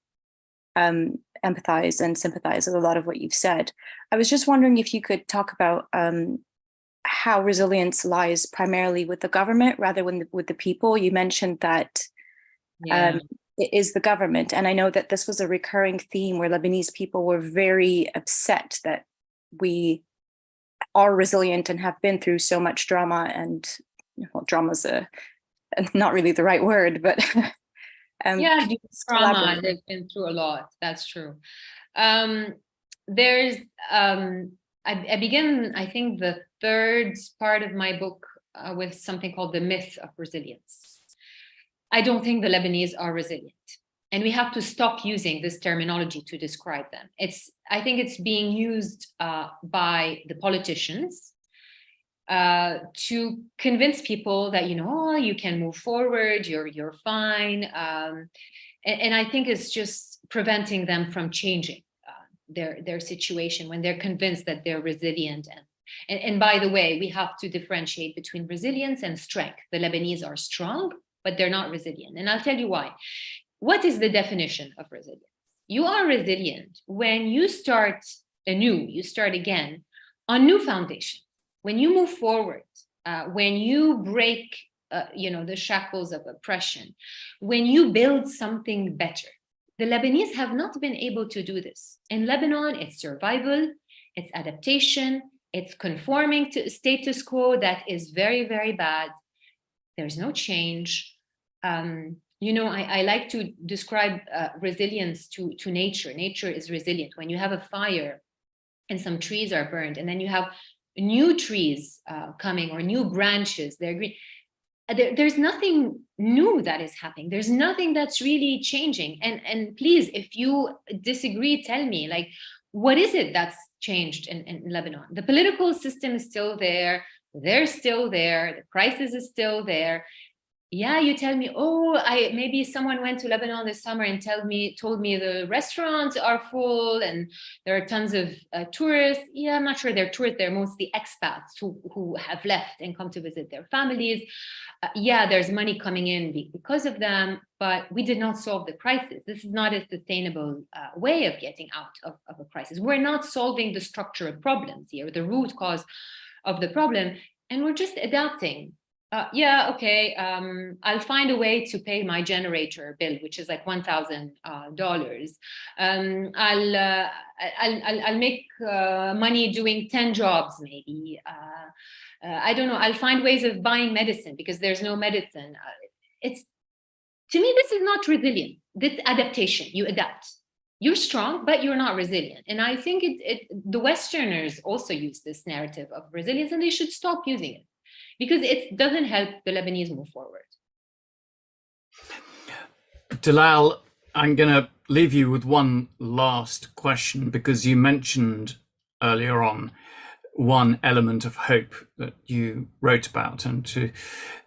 empathize and sympathize with a lot of what you've said. I was just wondering if you could talk about how resilience lies primarily with the government rather than with the people. You mentioned that it is the government. And I know that this was a recurring theme where Lebanese people were very upset that we are resilient and have been through so much drama. And well, drama's not really the right word, but yeah, drama, they've been through a lot. That's true. There's I begin, I think, the 3rd part of my book with something called the myth of resilience. I don't think the Lebanese are resilient, and we have to stop using this terminology to describe them. I think it's being used by the politicians to convince people that you can move forward, you're fine, and I think it's just preventing them from changing their situation when they're convinced that they're resilient. And by the way, we have to differentiate between resilience and strength. The Lebanese are strong, but they're not resilient. And I'll tell you why. What is the definition of resilience? You are resilient when you start anew, you start again on new foundation. When you move forward, when you break, the shackles of oppression, when you build something better. The Lebanese have not been able to do this. In Lebanon, it's survival, it's adaptation, it's conforming to status quo that is very, very bad. There's no change. I like to describe resilience to nature. Nature is resilient. When you have a fire and some trees are burned, and then you have new trees coming or new branches, they're green. There's nothing new that is happening. There's nothing that's really changing. And please, if you disagree, tell me, like, what is it that's changed in Lebanon? The political system is still there. They're still there. The crisis is still there. Yeah, you tell me, maybe someone went to Lebanon this summer and told me the restaurants are full and there are tons of tourists. Yeah, I'm not sure they're tourists. They're mostly expats who have left and come to visit their families. Yeah, there's money coming in because of them, but we did not solve the crisis. This is not a sustainable way of getting out of a crisis. We're not solving the structural problems here, the root cause of the problem, and we're just adapting. I'll find a way to pay my generator bill, which is like $1,000. I'll make money doing 10 jobs, maybe. I don't know. I'll find ways of buying medicine because there's no medicine. To me, this is not resilient. This adaptation. You adapt. You're strong, but you're not resilient. And I think the Westerners also use this narrative of resilience, and they should stop using it, because it doesn't help the Lebanese move forward. Dalal, I'm going to leave you with one last question, because you mentioned earlier on one element of hope that you wrote about, and to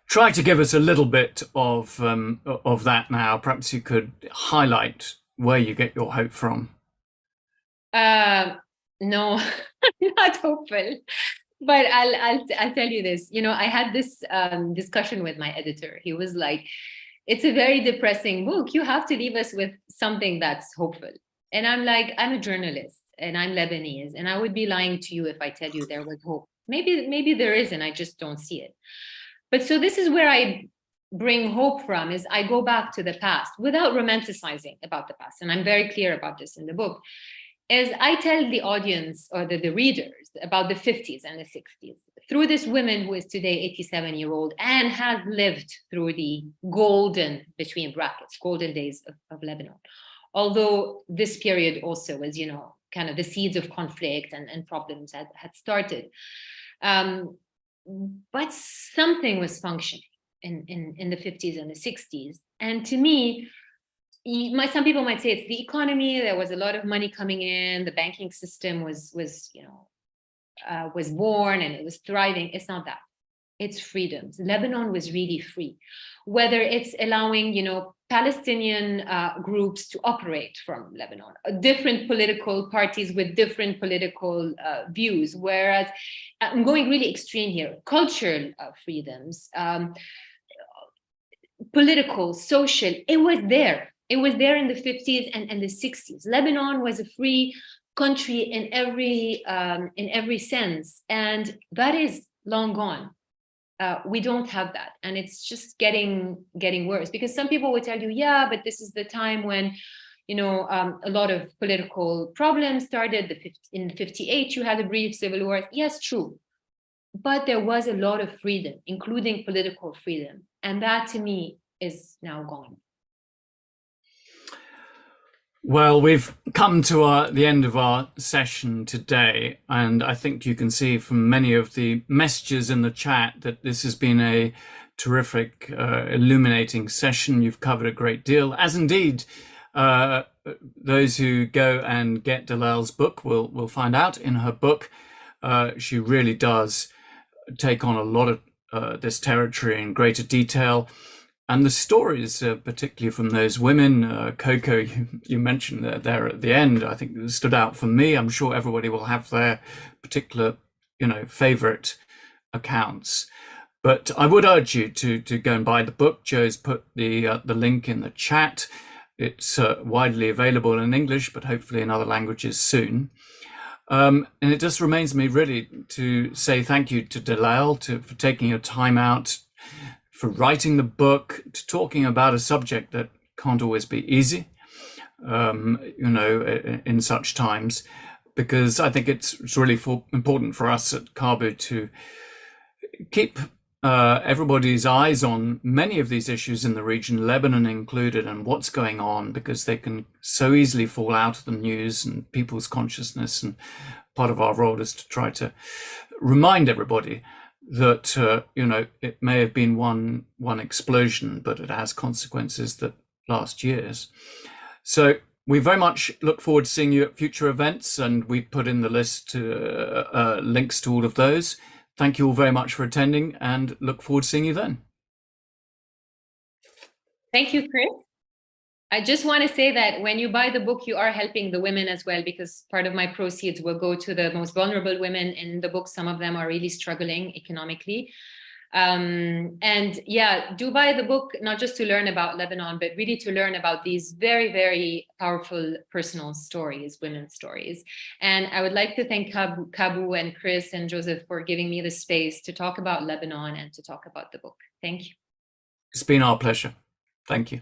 try to give us a little bit of that now, perhaps you could highlight where you get your hope from. No, not hopeful. But I'll tell you this. I had this discussion with my editor. He was like, "It's a very depressing book. You have to leave us with something that's hopeful." And I'm like, I'm a journalist. and I'm Lebanese, and I would be lying to you if I tell you there was hope. Maybe there isn't, I just don't see it. But so this is where I bring hope from, is I go back to the past without romanticizing about the past. And I'm very clear about this in the book. As I tell the audience or the readers about the 50s and the 60s, through this woman who is today 87-year-old and has lived through the golden, between brackets, golden days of Lebanon. Although this period also was, you know, kind of the seeds of conflict and problems had started. But something was functioning in the 50s and the 60s. And to me, some people might say it's the economy. There was a lot of money coming in. The banking system was born and it was thriving. It's not that. It's freedoms. Lebanon was really free. Whether it's allowing, you know, Palestinian groups to operate from Lebanon, different political parties with different political views. Whereas I'm going really extreme here, cultural freedoms, political, social, it was there. It was there in the 50s and the 60s. Lebanon was a free country in every sense, and that is long gone. We don't have that, and it's just getting worse, because some people will tell you, yeah, but this is the time when, you know, a lot of political problems started. In 58, you had a brief civil war. Yes, true, but there was a lot of freedom, including political freedom, and that to me is now gone. Well, we've come to the end of our session today, and I think you can see from many of the messages in the chat that this has been a terrific, illuminating session. You've covered a great deal, as indeed those who go and get Dalal's book will find out. In her book, she really does take on a lot of this territory in greater detail. And the stories, particularly from those women, Coco, you mentioned there at the end, I think stood out for me. I'm sure everybody will have their particular, you know, favorite accounts. But I would urge you to go and buy the book. Joe's put the link in the chat. It's widely available in English, but hopefully in other languages soon. And it just remains me really to say thank you to Dalal for taking your time out, for writing the book, to talking about a subject that can't always be easy, you know, in such times, because I think it's really important for us at Caabu to keep everybody's eyes on many of these issues in the region, Lebanon included, and what's going on, because they can so easily fall out of the news and people's consciousness. And part of our role is to try to remind everybody that, you know, it may have been one explosion, but it has consequences that last years. So we very much look forward to seeing you at future events, and we've put in the list links to all of those. Thank you all very much for attending, and look forward to seeing you then. Thank you, Chris. I just want to say that when you buy the book, you are helping the women as well, because part of my proceeds will go to the most vulnerable women in the book. Some of them are really struggling economically. And yeah, do buy the book, not just to learn about Lebanon, but really to learn about these very, very powerful personal stories, women's stories. And I would like to thank Caabu and Chris and Joseph for giving me the space to talk about Lebanon and to talk about the book. Thank you. It's been our pleasure. Thank you.